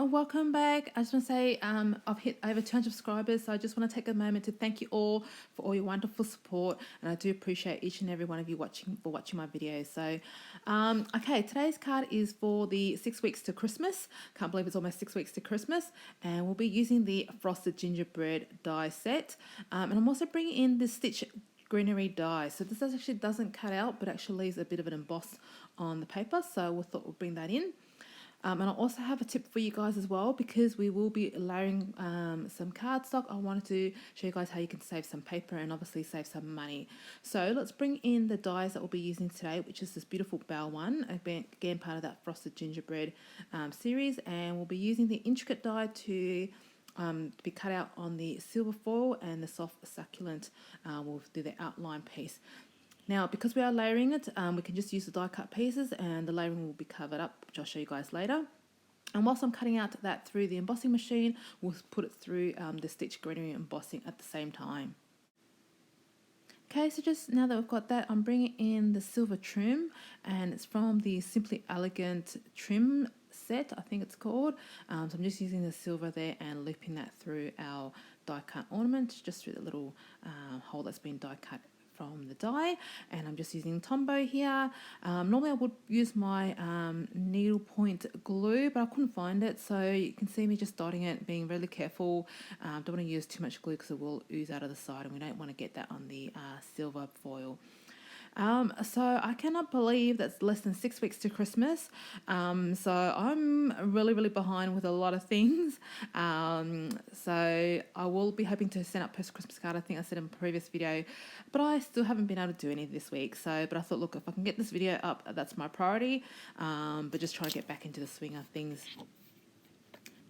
welcome back. I just want to say I've hit over 200 subscribers, so I just want to take a moment to thank you all for all your wonderful support, and I do appreciate each and every one of you watching my videos. So, okay, today's card is for the 6 weeks to Christmas. Can't believe it's almost 6 weeks to Christmas, and we'll be using the frosted gingerbread die set, and I'm also bringing in the Stitch Greenery die. So this actually doesn't cut out, but actually leaves a bit of an emboss on the paper. So we thought we'll bring that in. And I also have a tip for you guys as well, because we will be layering some cardstock. I wanted to show you guys how you can save some paper and obviously save some money. So let's bring in the dies that we'll be using today, which is this beautiful bell one, again part of that frosted gingerbread series, and we'll be using the intricate die to be cut out on the silver foil, and the soft succulent will do the outline piece. Now, because we are layering it, we can just use the die cut pieces, and the layering will be covered up, which I'll show you guys later. And whilst I'm cutting out that through the embossing machine, we'll put it through the Stitch Greenery embossing at the same time. Okay, so just now that we've got that, I'm bringing in the silver trim, and it's from the Simply Elegant trim set, I think it's called. So I'm just using the silver there and looping that through our die cut ornament, just through the little hole that's been die cut from the die. And I'm just using Tombow here. Normally I would use my needle point glue, but I couldn't find it, so you can see me just dotting it, being really careful. Don't want to use too much glue because it will ooze out of the side, and we don't want to get that on the silver foil. So I cannot believe that's less than 6 weeks to Christmas. So I'm really behind with a lot of things. So I will be hoping to send out post-Christmas card, I think I said in a previous video, but I still haven't been able to do any this week. So, but I thought, look, if I can get this video up, that's my priority. But just try to get back into the swing of things.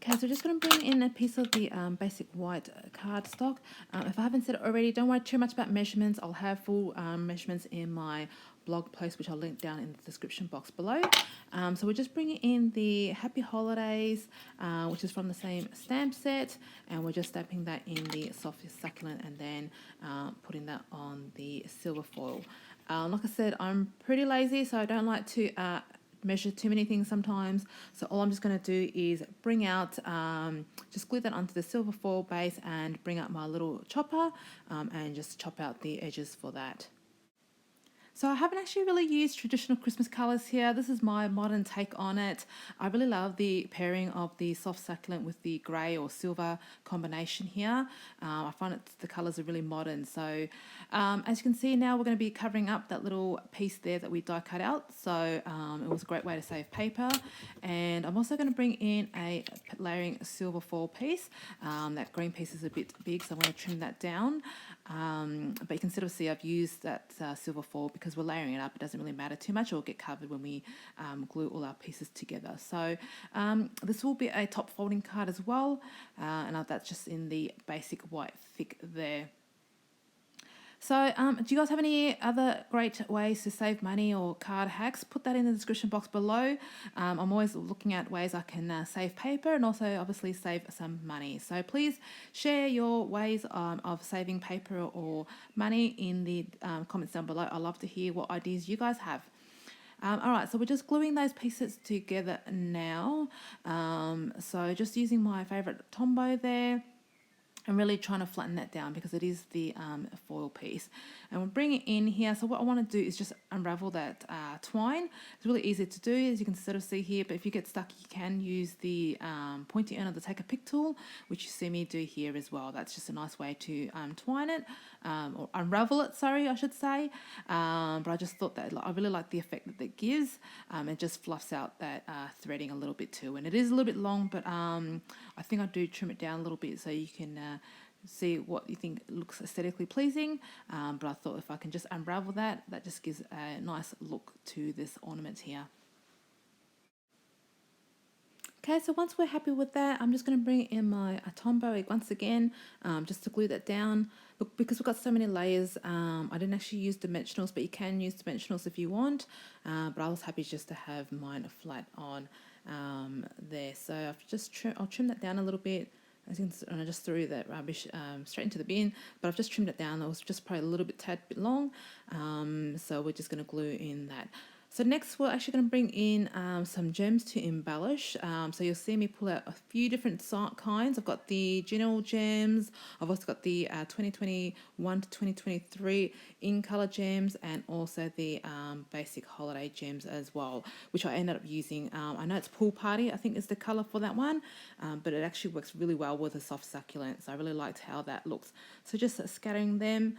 Okay, so just going to bring in a piece of the basic white cardstock. If I haven't said it already, don't worry too much about measurements. I'll have full measurements in my blog post, which I'll link down in the description box below. So we're just bringing in the Happy Holidays, which is from the same stamp set, and we're just stamping that in the soft succulent, and then putting that on the silver foil. Like I said, I'm pretty lazy, so I don't like to measure too many things sometimes, so all I'm just going to do is bring out, just glue that onto the silver foil base, and bring out my little chopper, and just chop out the edges for that. So I haven't actually really used traditional Christmas colours here. This is my modern take on it. I really love the pairing of the soft succulent with the grey or silver combination here. I find the colours are really modern. So as you can see now, we're going to be covering up that little piece there that we die cut out. So it was a great way to save paper. And I'm also going to bring in a layering silver foil piece. That green piece is a bit big, so I'm going to trim that down. But you can sort of see I've used that silver foil because we're layering it up. It doesn't really matter too much. It'll get covered when we glue all our pieces together. So this will be a top folding card as well, and that's just in the basic white thick there. So do you guys have any other great ways to save money or card hacks? Put that in the description box below. I'm always looking at ways I can save paper, and also obviously save some money. So please share your ways of saving paper or money in the comments down below. I love to hear what ideas you guys have. All right, so we're just gluing those pieces together now. So just using my favourite Tombow there, and really trying to flatten that down because it is the foil piece. And we'll bring it in here. So what I want to do is just unravel that twine. It's really easy to do, as you can sort of see here, but if you get stuck, you can use the pointy end of the take a pick tool, which you see me do here as well. That's just a nice way to twine it, or unravel it, sorry, I should say. But I just thought that I really like the effect that it gives. It just fluffs out that threading a little bit too. And it is a little bit long, but I think I do trim it down a little bit so you can see what you think looks aesthetically pleasing, but I thought if I can just unravel that, that just gives a nice look to this ornament here. Okay, so once we're happy with that, I'm just going to bring in my Tombow once again, just to glue that down. Look, because we've got so many layers, I didn't actually use dimensionals, but you can use dimensionals if you want, but I was happy just to have mine flat on there. So I'll trim that down a little bit. And I just threw that rubbish straight into the bin, but I've just trimmed it down. It was just probably a tad bit long, so we're just going to glue in that So next we're actually going to bring in some gems to embellish. So you'll see me pull out a few different kinds. I've got the general gems. I've also got the 2021 to 2023 in colour gems, and also the basic holiday gems as well, which I ended up using. I know it's Pool Party, I think is the colour for that one, but it actually works really well with a soft succulent. So I really liked how that looks. So just scattering them,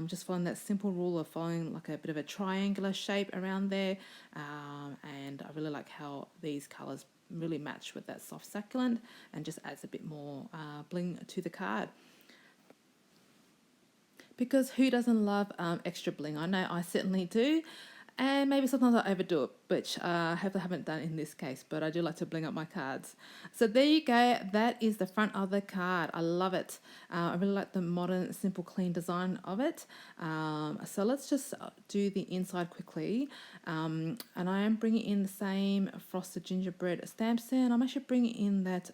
just following that simple rule of following like a bit of a triangular shape around there. And I really like how these colours really match with that soft succulent and just adds a bit more bling to the card. Because who doesn't love extra bling? I know I certainly do. And maybe sometimes I overdo it, which I haven't done in this case, but I do like to bling up my cards. So there you go. That is the front of the card. I love it. I really like the modern, simple, clean design of it. So let's just do the inside quickly. And I am bringing in the same frosted gingerbread stamp set. I'm actually bringing in that...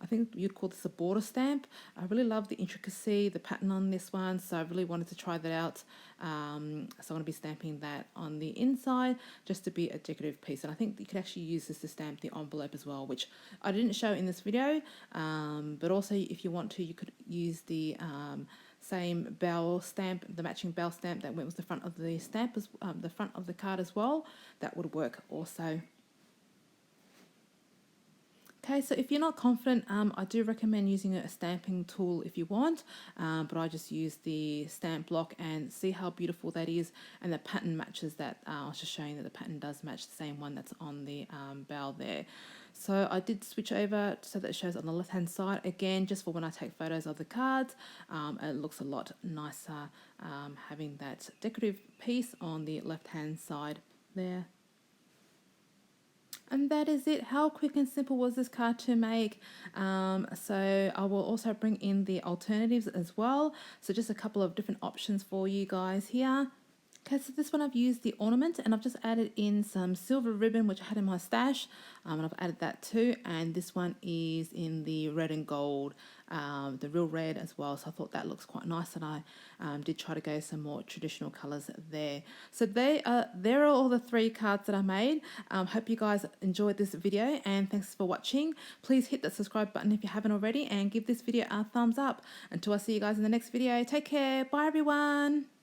I think you'd call this a border stamp. I really love the intricacy, the pattern on this one, so I really wanted to try that out. So I'm going to be stamping that on the inside just to be a decorative piece. And I think you could actually use this to stamp the envelope as well, which I didn't show in this video. But also, if you want to, you could use the same bell stamp, the matching bell stamp that went with the front of the stamp, the front of the card as well. That would work also. Okay, so if you're not confident, I do recommend using a stamping tool if you want, but I just use the stamp block and see how beautiful that is, and the pattern matches that. I was just showing that the pattern does match the same one that's on the bell there. So I did switch over so that it shows on the left hand side again, just for when I take photos of the cards. It looks a lot nicer having that decorative piece on the left hand side there. And that is it. How quick and simple was this card to make? So I will also bring in the alternatives as well. So just a couple of different options for you guys here. Okay, so this one I've used the ornament, and I've just added in some silver ribbon, which I had in my stash, and I've added that too. And this one is in the red and gold, the real red as well. So I thought that looks quite nice, and I did try to go some more traditional colours there. So there are all the 3 cards that I made. Hope you guys enjoyed this video, and thanks for watching. Please hit that subscribe button if you haven't already, and give this video a thumbs up. Until I see you guys in the next video, take care. Bye everyone.